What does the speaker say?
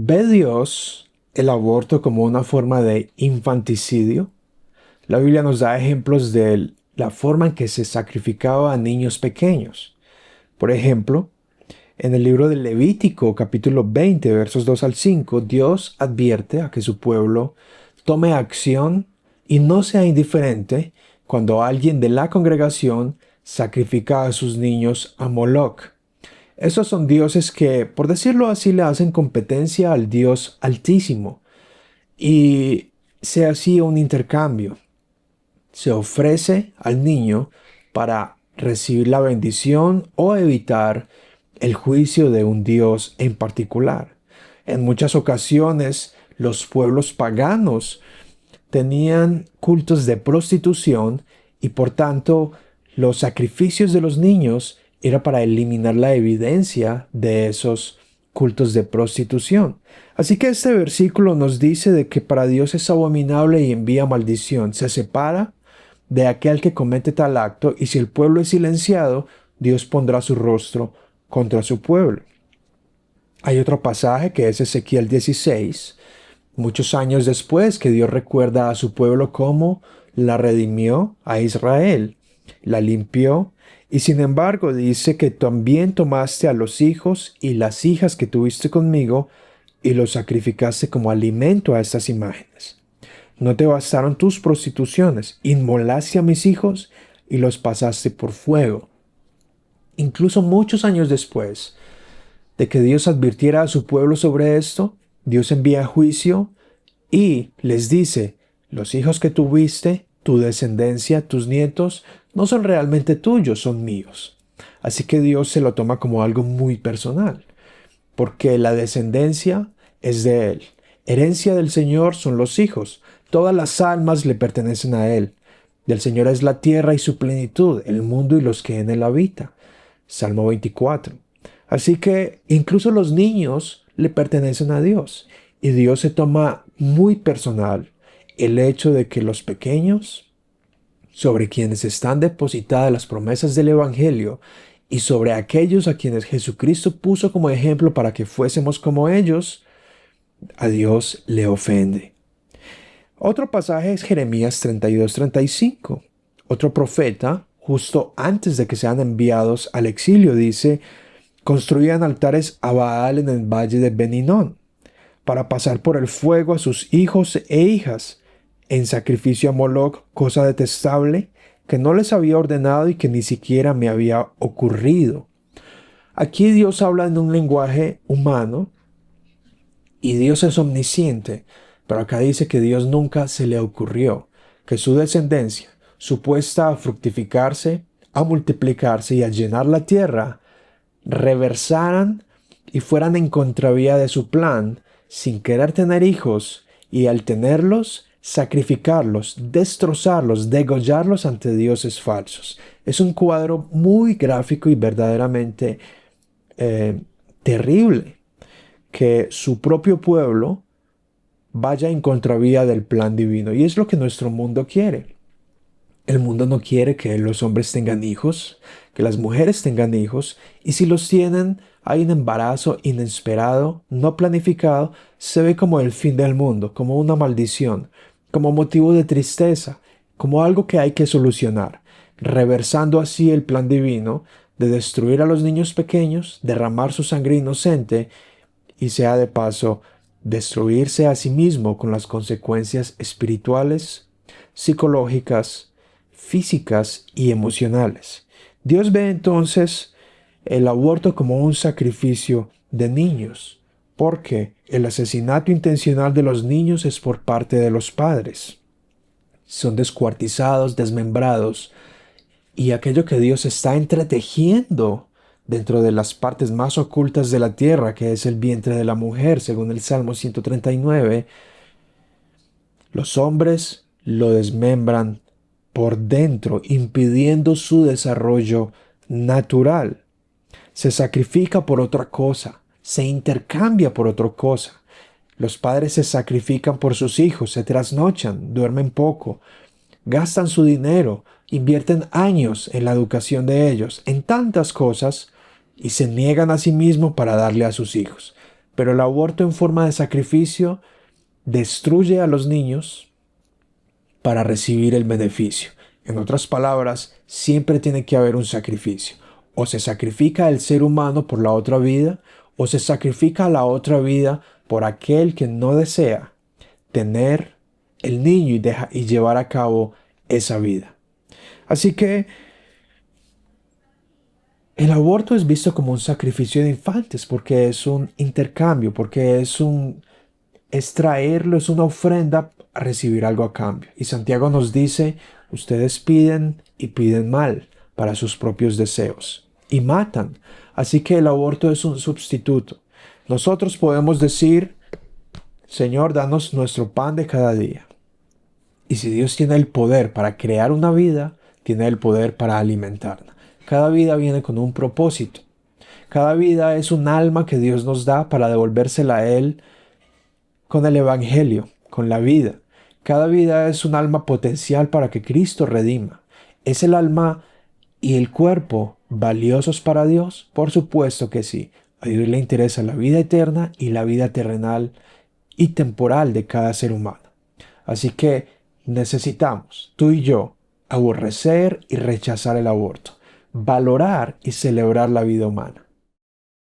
¿Ve Dios el aborto como una forma de infanticidio? La Biblia nos da ejemplos de la forma en que se sacrificaba a niños pequeños. Por ejemplo, en el libro de Levítico, capítulo 20, versos 2 al 5, Dios advierte a que su pueblo tome acción y no sea indiferente cuando alguien de la congregación sacrifica a sus niños a Moloc. Esos son dioses que, por decirlo así, le hacen competencia al Dios Altísimo. Y se hacía un intercambio. Se ofrece al niño para recibir la bendición o evitar el juicio de un Dios en particular. En muchas ocasiones, los pueblos paganos tenían cultos de prostitución y por tanto los sacrificios de los niños era para eliminar la evidencia de esos cultos de prostitución. Así que este versículo nos dice de que para Dios es abominable y envía maldición. Se separa de aquel que comete tal acto y si el pueblo es silenciado, Dios pondrá su rostro contra su pueblo. Hay otro pasaje que es Ezequiel 16, muchos años después, que Dios recuerda a su pueblo cómo la redimió a Israel, la limpió, y sin embargo dice que también tomaste a los hijos y las hijas que tuviste conmigo y los sacrificaste como alimento a estas imágenes. No te bastaron tus prostituciones, inmolaste a mis hijos y los pasaste por fuego. Incluso muchos años después de que Dios advirtiera a su pueblo sobre esto, Dios envía juicio y les dice, los hijos que tuviste, tu descendencia, tus nietos, no son realmente tuyos, son míos. Así que Dios se lo toma como algo muy personal, porque la descendencia es de Él. Herencia del Señor son los hijos. Todas las almas le pertenecen a Él. Del Señor es la tierra y su plenitud, el mundo y los que en Él habitan. Salmo 24. Así que incluso los niños le pertenecen a Dios. Y Dios se toma muy personal el hecho de que los pequeños, sobre quienes están depositadas las promesas del Evangelio, y sobre aquellos a quienes Jesucristo puso como ejemplo para que fuésemos como ellos, a Dios le ofende. Otro pasaje es Jeremías 32-35. Otro profeta, justo antes de que sean enviados al exilio, dice, construían altares a Baal en el valle de Ben-Hinnom, para pasar por el fuego a sus hijos e hijas, en sacrificio a Moloc, cosa detestable, que no les había ordenado y que ni siquiera me había ocurrido. Aquí Dios habla en un lenguaje humano y Dios es omnisciente, pero acá dice que Dios nunca se le ocurrió que su descendencia, supuesta a fructificarse, a multiplicarse y a llenar la tierra, reversaran y fueran en contravía de su plan, sin querer tener hijos, y al tenerlos, sacrificarlos, destrozarlos, degollarlos ante dioses falsos. Es un cuadro muy gráfico y verdaderamente terrible, que su propio pueblo vaya en contravía del plan divino. Y es lo que nuestro mundo quiere. El mundo no quiere que los hombres tengan hijos, que las mujeres tengan hijos, y si los tienen, hay un embarazo inesperado, no planificado, se ve como el fin del mundo, como una maldición, como motivo de tristeza, como algo que hay que solucionar, reversando así el plan divino de destruir a los niños pequeños, derramar su sangre inocente y sea de paso destruirse a sí mismo con las consecuencias espirituales, psicológicas, físicas y emocionales. Dios ve entonces el aborto como un sacrificio de niños, porque el asesinato intencional de los niños es por parte de los padres. Son descuartizados, desmembrados, y aquello que Dios está entretejiendo dentro de las partes más ocultas de la tierra, que es el vientre de la mujer, según el Salmo 139, los hombres lo desmembran por dentro, impidiendo su desarrollo natural. Se sacrifica por otra cosa, se intercambia por otra cosa. Los padres se sacrifican por sus hijos, se trasnochan, duermen poco, gastan su dinero, invierten años en la educación de ellos, en tantas cosas, y se niegan a sí mismos para darle a sus hijos. Pero el aborto en forma de sacrificio destruye a los niños para recibir el beneficio. En otras palabras, siempre tiene que haber un sacrificio. O se sacrifica el ser humano por la otra vida, o se sacrifica la otra vida por aquel que no desea tener el niño y llevar a cabo esa vida. Así que el aborto es visto como un sacrificio de infantes porque es un intercambio, porque es traerlo, es una ofrenda a recibir algo a cambio. Y Santiago nos dice, ustedes piden y piden mal para sus propios deseos y matan. Así que el aborto es un sustituto. Nosotros podemos decir, Señor, danos nuestro pan de cada día. Y si Dios tiene el poder para crear una vida, tiene el poder para alimentarla. Cada vida viene con un propósito. Cada vida es un alma que Dios nos da para devolvérsela a Él con el Evangelio, con la vida. Cada vida es un alma potencial para que Cristo redima. ¿Es el alma y el cuerpo valiosos para Dios? Por supuesto que sí. A Dios le interesa la vida eterna y la vida terrenal y temporal de cada ser humano. Así que necesitamos, tú y yo, aborrecer y rechazar el aborto, valorar y celebrar la vida humana.